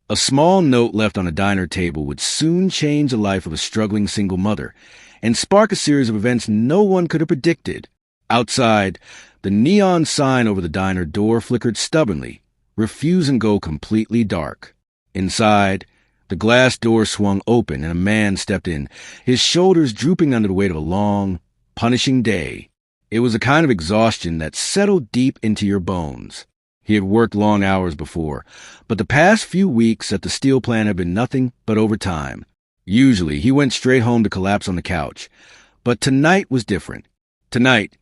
A small note left on a diner table would soon change the life of a struggling single mother and spark a series of events no one could have predicted. Outside, the neon sign over the diner door flickered stubbornly, refusing to go completely dark. Inside, the glass door swung open and a man stepped in, his shoulders drooping under the weight of a long, punishing day. It was a kind of exhaustion that settled deep into your bones. He had worked long hours before, but the past few weeks at the steel plant had been nothing but overtime. Usually, he went straight home to collapse on the couch. But tonight was different. Tonight,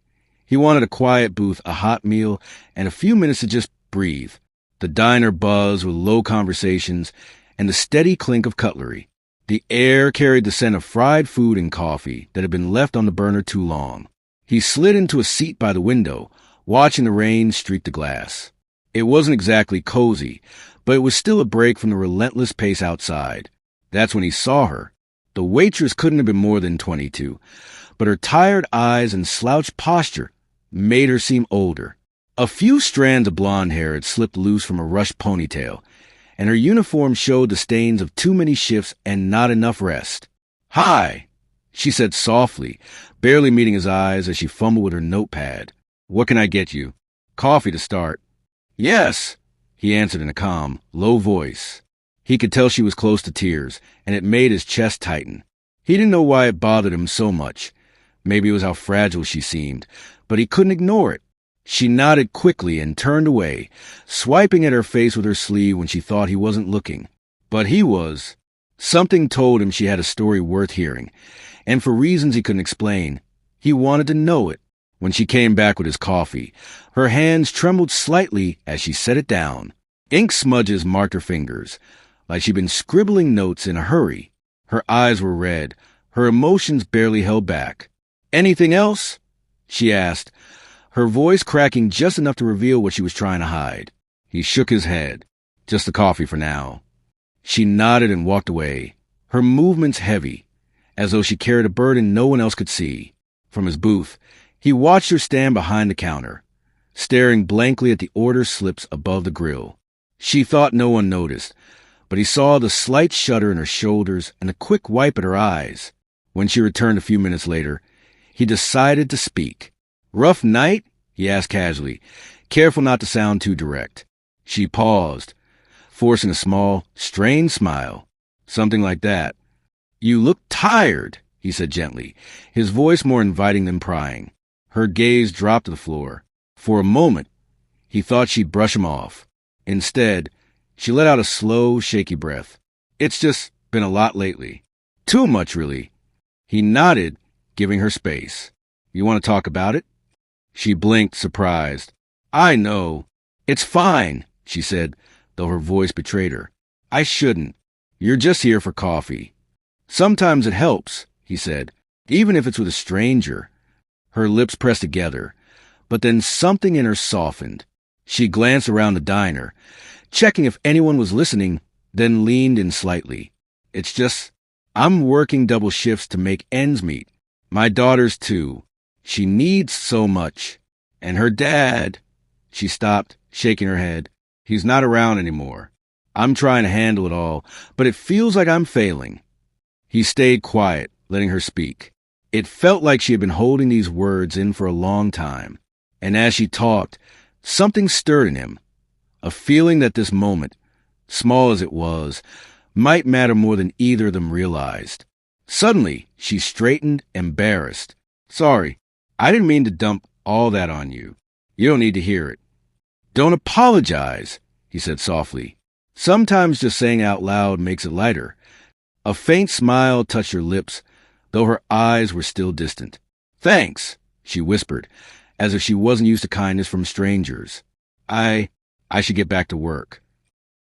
he wanted a quiet booth, a hot meal, and a few minutes to just breathe. The diner buzzed with low conversations and the steady clink of cutlery. The air carried the scent of fried food and coffee that had been left on the burner too long. He slid into a seat by the window, watching the rain streak the glass. It wasn't exactly cozy, but it was still a break from the relentless pace outside. That's when he saw her. The waitress couldn't have been more than 22, but her tired eyes and slouched posture made her seem older. A few strands of blonde hair had slipped loose from a rushed ponytail, and her uniform showed the stains of too many shifts and not enough rest. "Hi," she said softly, barely meeting his eyes as she fumbled with her notepad. "What can I get you?" "Coffee to start." "Yes," he answered in a calm, low voice. He could tell she was close to tears, and it made his chest tighten. He didn't know why it bothered him so much. Maybe it was how fragile she seemed, but he couldn't ignore it. She nodded quickly and turned away, swiping at her face with her sleeve when she thought he wasn't looking. But he was. Something told him she had a story worth hearing, and for reasons he couldn't explain, he wanted to know it. When she came back with his coffee, her hands trembled slightly as she set it down. Ink smudges marked her fingers, like she'd been scribbling notes in a hurry. Her eyes were red, her emotions barely held back. "Anything else?" she asked, her voice cracking just enough to reveal what she was trying to hide. He shook his head. "Just the coffee for now." She nodded and walked away, her movements heavy, as though she carried a burden no one else could see. From his booth, he watched her stand behind the counter, staring blankly at the order slips above the grill. She thought no one noticed, but he saw the slight shudder in her shoulders and a quick wipe at her eyes. When she returned a few minutes later, he decided to speak. "Rough night?" he asked casually, careful not to sound too direct. She paused, forcing a small, strained smile. "Something like that." "You look tired," he said gently, his voice more inviting than prying. Her gaze dropped to the floor. For a moment, he thought she'd brush him off. Instead, she let out a slow, shaky breath. "It's just been a lot lately. Too much, really." He nodded, giving her space. "You want to talk about it?" She blinked, surprised. "I know. It's fine," she said, though her voice betrayed her. "I shouldn't. You're just here for coffee." "Sometimes it helps," he said, "even if it's with a stranger." Her lips pressed together, but then something in her softened. She glanced around the diner, checking if anyone was listening, then leaned in slightly. "It's just, I'm working double shifts to make ends meet. My daughter's too. She needs so much. And her dad—" She stopped, shaking her head. "He's not around anymore. I'm trying to handle it all, but it feels like I'm failing." He stayed quiet, letting her speak. It felt like she had been holding these words in for a long time. And as she talked, something stirred in him. A feeling that this moment, small as it was, might matter more than either of them realized. Suddenly, she straightened, embarrassed. "Sorry, I didn't mean to dump all that on you. You don't need to hear it." "Don't apologize," he said softly. "Sometimes just saying out loud makes it lighter." A faint smile touched her lips, though her eyes were still distant. "Thanks," she whispered, as if she wasn't used to kindness from strangers. I should get back to work."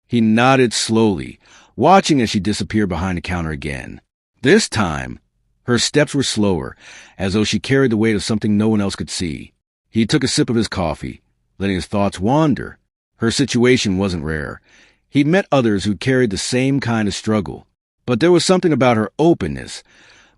He nodded slowly, watching as she disappeared behind the counter again. This time, her steps were slower, as though she carried the weight of something no one else could see. He took a sip of his coffee, letting his thoughts wander. Her situation wasn't rare. He'd met others who carried the same kind of struggle. But there was something about her openness,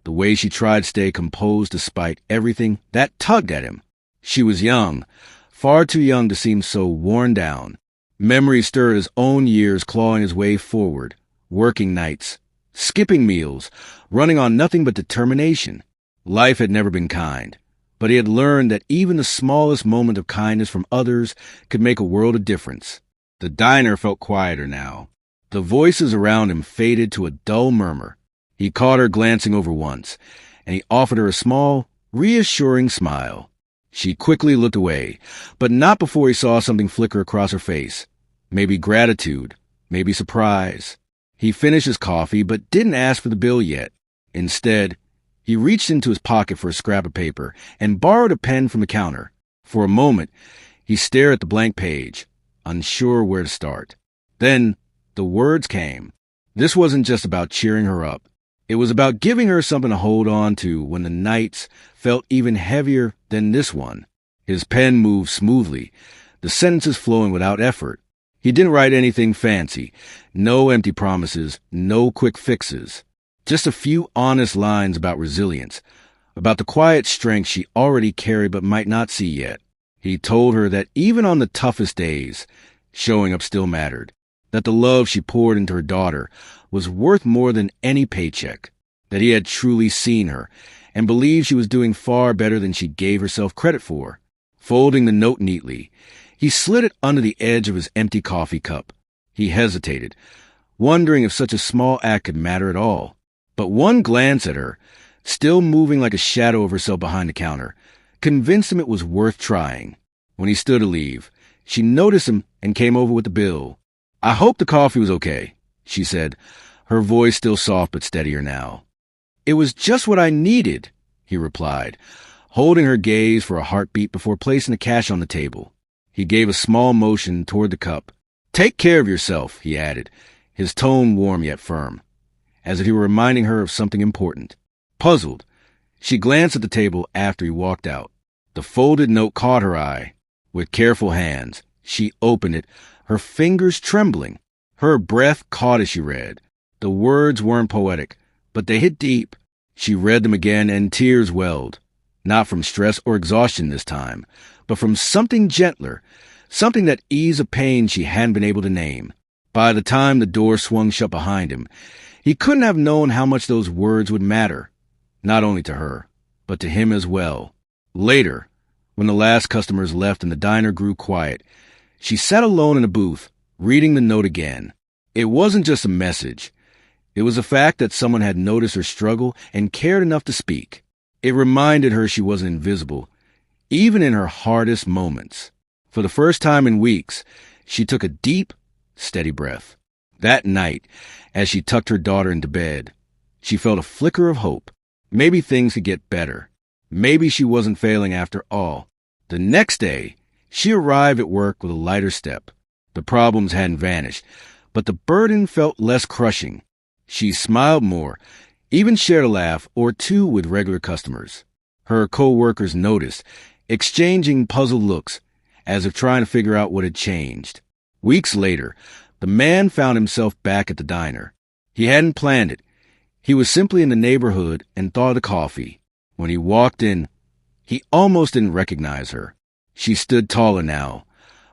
the way she tried to stay composed despite everything, that tugged at him. She was young, far too young to seem so worn down. Memory stirred his own years clawing his way forward, working nights, skipping meals, running on nothing but determination. Life had never been kind, but he had learned that even the smallest moment of kindness from others could make a world of difference. The diner felt quieter now. The voices around him faded to a dull murmur. He caught her glancing over once, and he offered her a small, reassuring smile. She quickly looked away, but not before he saw something flicker across her face. Maybe gratitude, maybe surprise. He finished his coffee, but didn't ask for the bill yet. Instead, he reached into his pocket for a scrap of paper and borrowed a pen from the counter. For a moment, he stared at the blank page, unsure where to start. Then, the words came. This wasn't just about cheering her up. It was about giving her something to hold on to when the nights felt even heavier than this one. His pen moved smoothly, the sentences flowing without effort. He didn't write anything fancy. No empty promises, no quick fixes. Just a few honest lines about resilience, about the quiet strength she already carried but might not see yet. He told her that even on the toughest days, showing up still mattered, that the love she poured into her daughter was worth more than any paycheck, that he had truly seen her and believed she was doing far better than she gave herself credit for. Folding the note neatly, he slid it under the edge of his empty coffee cup. He hesitated, wondering if such a small act could matter at all. But one glance at her, still moving like a shadow of herself behind the counter, convinced him it was worth trying. When he stood to leave, she noticed him and came over with the bill. "I hope the coffee was okay," she said, her voice still soft but steadier now. "It was just what I needed," he replied, holding her gaze for a heartbeat before placing the cash on the table. He gave a small motion toward the cup. "Take care of yourself," he added, his tone warm yet firm, as if he were reminding her of something important. Puzzled, she glanced at the table after he walked out. The folded note caught her eye. With careful hands, she opened it, her fingers trembling. Her breath caught as she read. The words weren't poetic, but they hit deep. She read them again and tears welled. Not from stress or exhaustion this time, but from something gentler, something that eased a pain she hadn't been able to name. By the time the door swung shut behind him, he couldn't have known how much those words would matter, not only to her, but to him as well. Later, when the last customers left and the diner grew quiet, she sat alone in a booth, reading the note again. It wasn't just a message. It was the fact that someone had noticed her struggle and cared enough to speak. It reminded her she wasn't invisible, even in her hardest moments. For the first time in weeks, she took a deep, steady breath. That night, as she tucked her daughter into bed, she felt a flicker of hope. Maybe things could get better. Maybe she wasn't failing after all. The next day, she arrived at work with a lighter step. The problems hadn't vanished, but the burden felt less crushing. She smiled more, even shared a laugh or two with regular customers. Her co-workers noticed, exchanging puzzled looks, as if trying to figure out what had changed. Weeks later, the man found himself back at the diner. He hadn't planned it. He was simply in the neighborhood and thought of the coffee. When he walked in, he almost didn't recognize her. She stood taller now,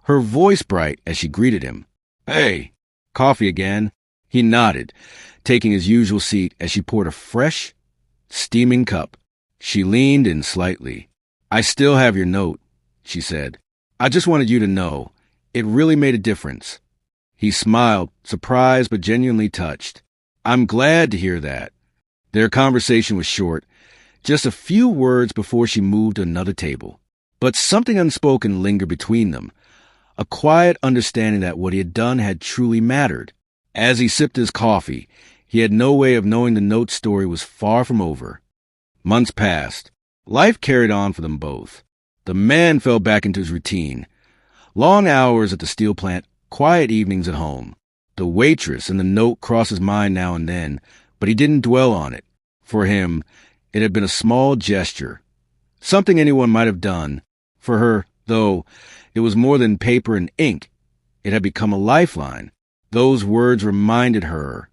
her voice bright as she greeted him. "Hey, coffee again?" He nodded, taking his usual seat as she poured a fresh, steaming cup. She leaned in slightly. "I still have your note," she said. "I just wanted you to know. It really made a difference." He smiled, surprised but genuinely touched. "I'm glad to hear that." Their conversation was short, just a few words before she moved to another table. But something unspoken lingered between them, a quiet understanding that what he had done had truly mattered. As he sipped his coffee, he had no way of knowing the note story was far from over. Months passed. Life carried on for them both. The man fell back into his routine. Long hours at the steel plant, quiet evenings at home. The waitress and the note crossed his mind now and then, but he didn't dwell on it. For him, it had been a small gesture, something anyone might have done. For her, though, it was more than paper and ink. It had become a lifeline. Those words reminded her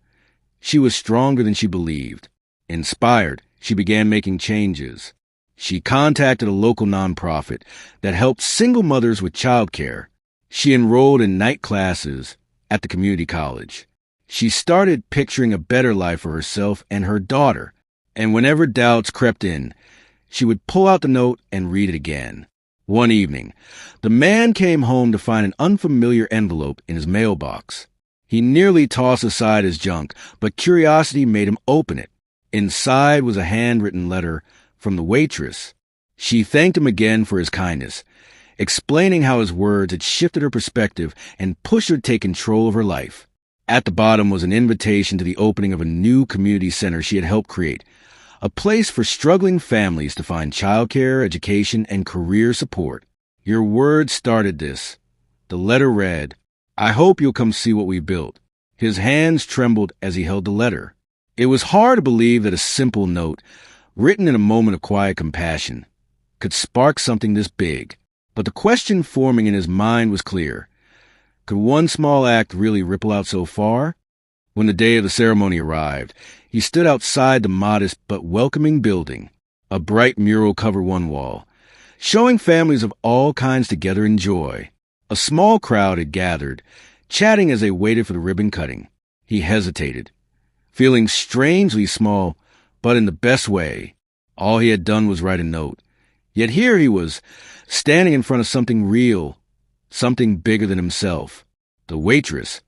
she was stronger than she believed. Inspired, she began making changes. She contacted a local nonprofit that helped single mothers with childcare. She enrolled in night classes at the community college. She started picturing a better life for herself and her daughter, and whenever doubts crept in, she would pull out the note and read it again. One evening, the man came home to find an unfamiliar envelope in his mailbox. He nearly tossed aside his junk, but curiosity made him open it. Inside was a handwritten letter from the waitress. She thanked him again for his kindness, explaining how his words had shifted her perspective and pushed her to take control of her life. At the bottom was an invitation to the opening of a new community center she had helped create, a place for struggling families to find childcare, education, and career support. Your words started this. The letter read, "I hope you'll come see what we built." His hands trembled as he held the letter. It was hard to believe that a simple note, written in a moment of quiet compassion, could spark something this big. But the question forming in his mind was clear. Could one small act really ripple out so far? When the day of the ceremony arrived, he stood outside the modest but welcoming building. A bright mural covered one wall, showing families of all kinds together in joy. A small crowd had gathered, chatting as they waited for the ribbon cutting. He hesitated, feeling strangely small, but in the best way. All he had done was write a note. Yet here he was, standing in front of something real, something bigger than himself. The waitress,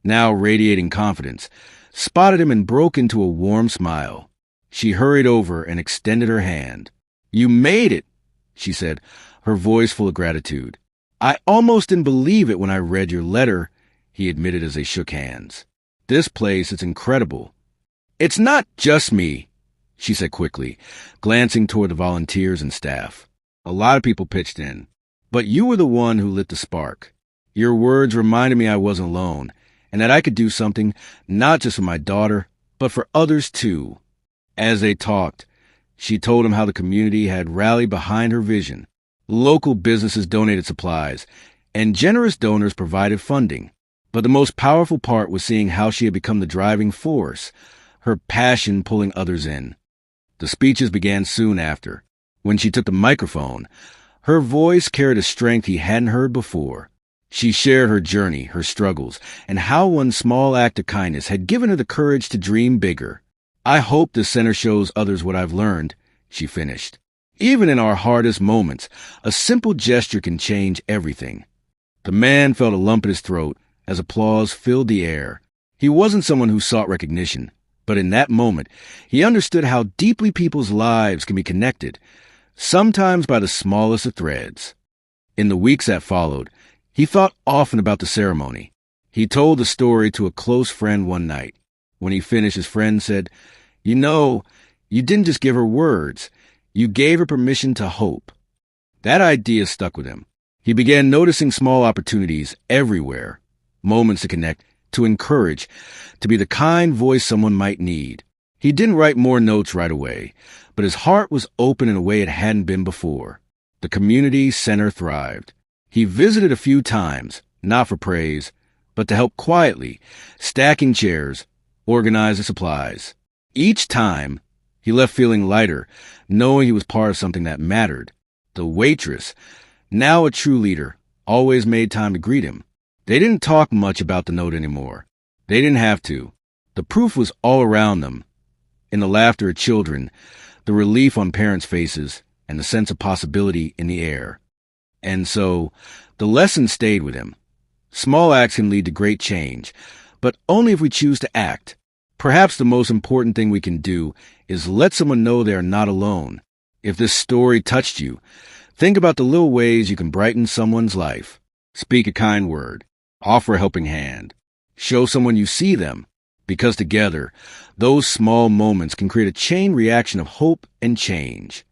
now radiating confidence, spotted him and broke into a warm smile. She hurried over and extended her hand. "You made it," she said, her voice full of gratitude. "I almost didn't believe it when I read your letter," he admitted as they shook hands. "This place is incredible." "It's not just me," she said quickly, glancing toward the volunteers and staff. "A lot of people pitched in, but you were the one who lit the spark. Your words reminded me I wasn't alone, and that I could do something not just for my daughter, but for others too." As they talked, she told him how the community had rallied behind her vision. Local businesses donated supplies, and generous donors provided funding. But the most powerful part was seeing how she had become the driving force, her passion pulling others in. The speeches began soon after. When she took the microphone, her voice carried a strength he hadn't heard before. She shared her journey, her struggles, and how one small act of kindness had given her the courage to dream bigger. "I hope this center shows others what I've learned," she finished. "Even in our hardest moments, a simple gesture can change everything." The man felt a lump in his throat as applause filled the air. He wasn't someone who sought recognition, but in that moment, he understood how deeply people's lives can be connected, sometimes by the smallest of threads. In the weeks that followed, he thought often about the ceremony. He told the story to a close friend one night. When he finished, his friend said, "You know, you didn't just give her words. You gave her permission to hope." That idea stuck with him. He began noticing small opportunities everywhere, moments to connect, to encourage, to be the kind voice someone might need. He didn't write more notes right away, but his heart was open in a way it hadn't been before. The community center thrived. He visited a few times, not for praise, but to help quietly, stacking chairs, organize the supplies. Each time, he left feeling lighter, knowing he was part of something that mattered. The waitress, now a true leader, always made time to greet him. They didn't talk much about the note anymore. They didn't have to. The proof was all around them, in the laughter of children, the relief on parents' faces, and the sense of possibility in the air. And so, the lesson stayed with him. Small acts can lead to great change, but only if we choose to act. Perhaps the most important thing we can do is let someone know they are not alone. If this story touched you, think about the little ways you can brighten someone's life. Speak a kind word. Offer a helping hand. Show someone you see them, because together, those small moments can create a chain reaction of hope and change.